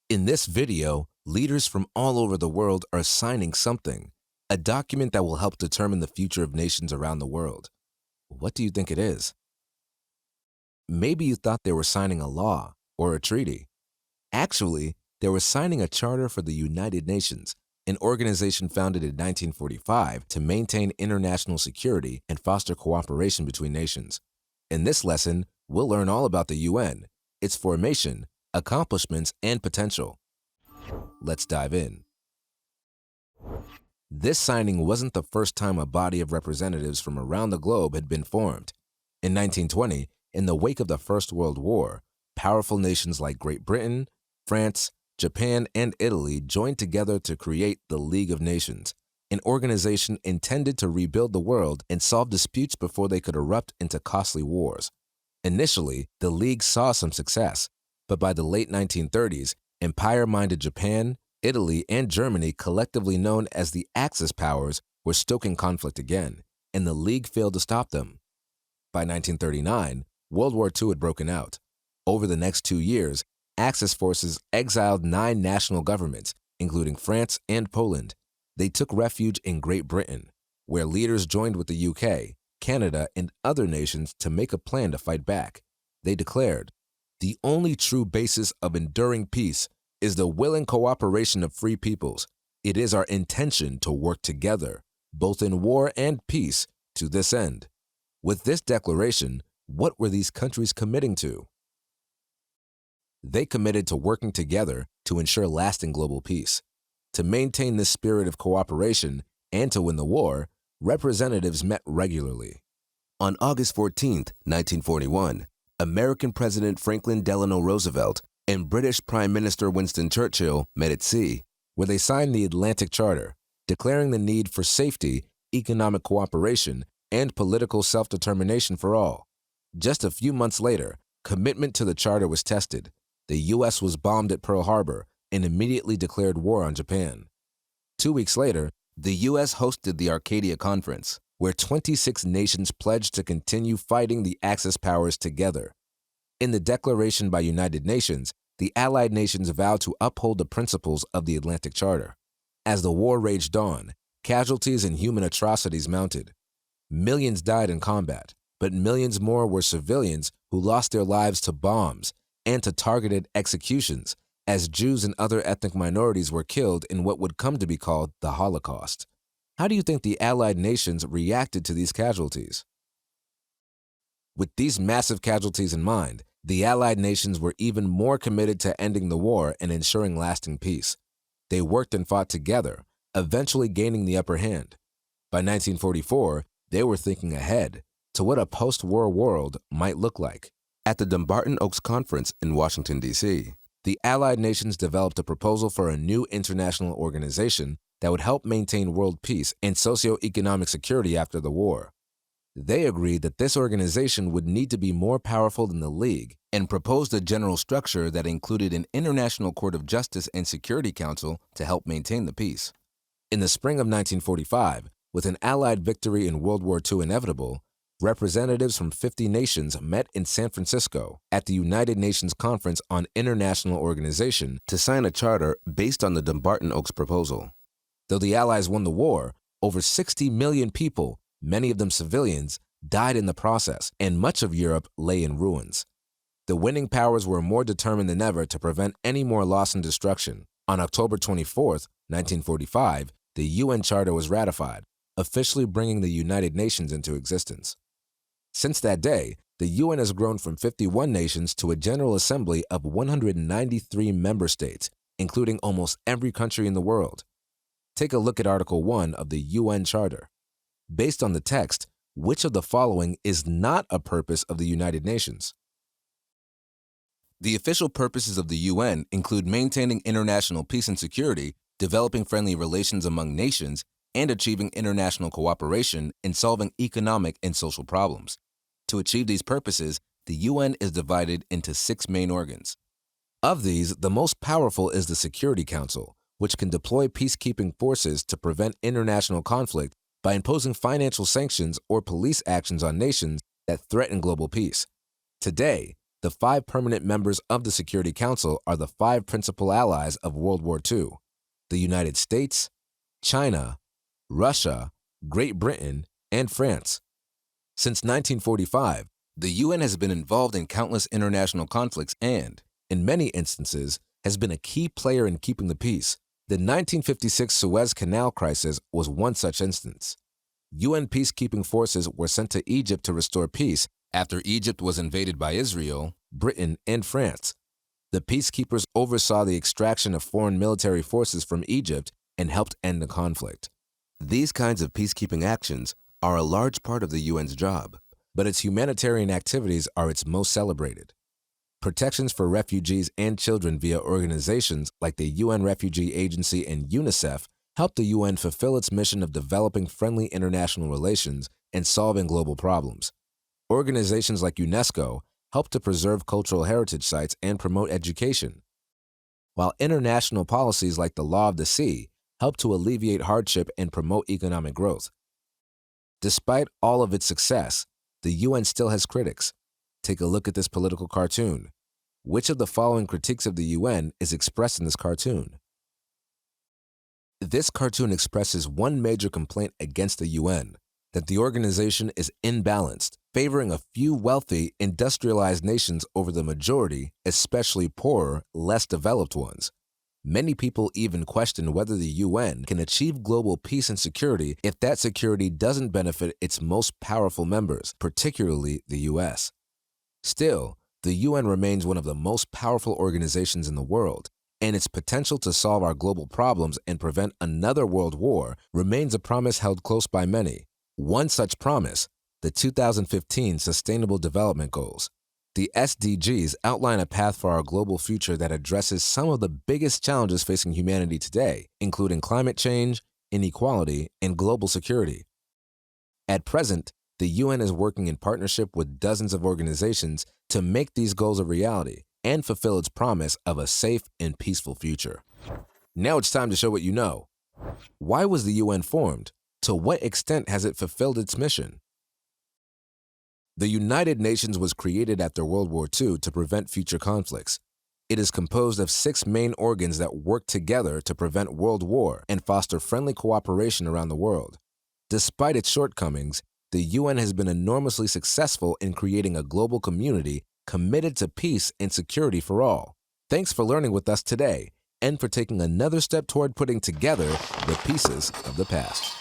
In this video, leaders from all over the world are signing something, a document that will help determine the future of nations around the world. What do you think it is? Maybe you thought they were signing a law or a treaty. Actually, they were signing a charter for the United Nations, an organization founded in 1945 to maintain international security and foster cooperation between nations. In this lesson, we'll learn all about the UN, its formation, accomplishments, and potential. Let's dive in. This signing wasn't the first time a body of representatives from around the globe had been formed. In 1920, in the wake of the First World War, powerful nations like Great Britain, France, Japan, and Italy joined together to create the League of Nations, an organization intended to rebuild the world and solve disputes before they could erupt into costly wars. Initially, the League saw some success, but by the late 1930s, empire-minded Japan, Italy, and Germany, collectively known as the Axis powers, were stoking conflict again, and the League failed to stop them. By 1939, World War II had broken out. Over the next 2 years, Axis forces exiled 9 national governments, including France and Poland. They took refuge in Great Britain, where leaders joined with the UK, Canada, and other nations to make a plan to fight back. They declared, "The only true basis of enduring peace is the willing cooperation of free peoples. It is our intention to work together, both in war and peace, to this end." With this declaration, what were these countries committing to? They committed to working together to ensure lasting global peace. To maintain this spirit of cooperation and to win the war, representatives met regularly. On August 14, 1941, American President Franklin Delano Roosevelt and British Prime Minister Winston Churchill met at sea, where they signed the Atlantic Charter, declaring the need for safety, economic cooperation, and political self-determination for all. Just a few months later, commitment to the charter was tested. The U.S. was bombed at Pearl Harbor and immediately declared war on Japan. 2 weeks later, the U.S. hosted the Arcadia Conference, where 26 nations pledged to continue fighting the Axis powers together. In the declaration by United Nations, the Allied nations vowed to uphold the principles of the Atlantic Charter. As the war raged on, casualties and human atrocities mounted. Millions died in combat, but millions more were civilians who lost their lives to bombs and to targeted executions, as Jews and other ethnic minorities were killed in what would come to be called the Holocaust. How do you think the Allied nations reacted to these casualties? With these massive casualties in mind, the Allied nations were even more committed to ending the war and ensuring lasting peace. They worked and fought together, eventually gaining the upper hand. By 1944, they were thinking ahead to what a post-war world might look like. At the Dumbarton Oaks Conference in Washington, D.C., the Allied nations developed a proposal for a new international organization that would help maintain world peace and socio-economic security after the war. They agreed that this organization would need to be more powerful than the League and proposed a general structure that included an International Court of Justice and Security Council to help maintain the peace. In the spring of 1945, with an Allied victory in World War II inevitable, representatives from 50 nations met in San Francisco at the United Nations Conference on International Organization to sign a charter based on the Dumbarton Oaks proposal. Though the Allies won the war, over 60 million people, many of them civilians, died in the process, and much of Europe lay in ruins. The winning powers were more determined than ever to prevent any more loss and destruction. On October 24, 1945, the UN Charter was ratified, officially bringing the United Nations into existence. Since that day, the UN has grown from 51 nations to a General Assembly of 193 member states, including almost every country in the world. Take a look at Article 1 of the UN Charter. Based on the text, which of the following is not a purpose of the United Nations? The official purposes of the UN include maintaining international peace and security, developing friendly relations among nations, and achieving international cooperation in solving economic and social problems. To achieve these purposes, the UN is divided into 6 main organs. Of these, the most powerful is the Security Council, which can deploy peacekeeping forces to prevent international conflict by imposing financial sanctions or police actions on nations that threaten global peace. Today, The 5 permanent members of the Security Council are the 5 principal allies of World War II: the United States, China, Russia, Great Britain, and France. Since 1945, the UN has been involved in countless international conflicts and, in many instances, has been a key player in keeping the peace. The 1956 Suez Canal crisis was one such instance. UN peacekeeping forces were sent to Egypt to restore peace after Egypt was invaded by Israel, Britain, and France. The peacekeepers oversaw the extraction of foreign military forces from Egypt and helped end the conflict. These kinds of peacekeeping actions are a large part of the UN's job, but its humanitarian activities are its most celebrated. Protections for refugees and children via organizations like the UN Refugee Agency and UNICEF help the UN fulfill its mission of developing friendly international relations and solving global problems. Organizations like UNESCO help to preserve cultural heritage sites and promote education, while international policies like the Law of the Sea help to alleviate hardship and promote economic growth. Despite all of its success, the UN still has critics. Take a look at this political cartoon. Which of the following critiques of the UN is expressed in this cartoon? This cartoon expresses one major complaint against the UN, that the organization is imbalanced, favoring a few wealthy, industrialized nations over the majority, especially poorer, less developed ones. Many people even question whether the UN can achieve global peace and security if that security doesn't benefit its most powerful members, particularly the US. Still, the UN remains one of the most powerful organizations in the world, and its potential to solve our global problems and prevent another world war remains a promise held close by many. One such promise, the 2015 Sustainable Development Goals. The SDGs outline a path for our global future that addresses some of the biggest challenges facing humanity today, including climate change, inequality, and global security. At present, the UN is working in partnership with dozens of organizations to make these goals a reality and fulfill its promise of a safe and peaceful future. Now it's time to show what you know. Why was the UN formed? To what extent has it fulfilled its mission? The United Nations was created after World War II to prevent future conflicts. It is composed of 6 main organs that work together to prevent world war and foster friendly cooperation around the world. Despite its shortcomings, the UN has been enormously successful in creating a global community committed to peace and security for all. Thanks for learning with us today and for taking another step toward putting together the pieces of the past.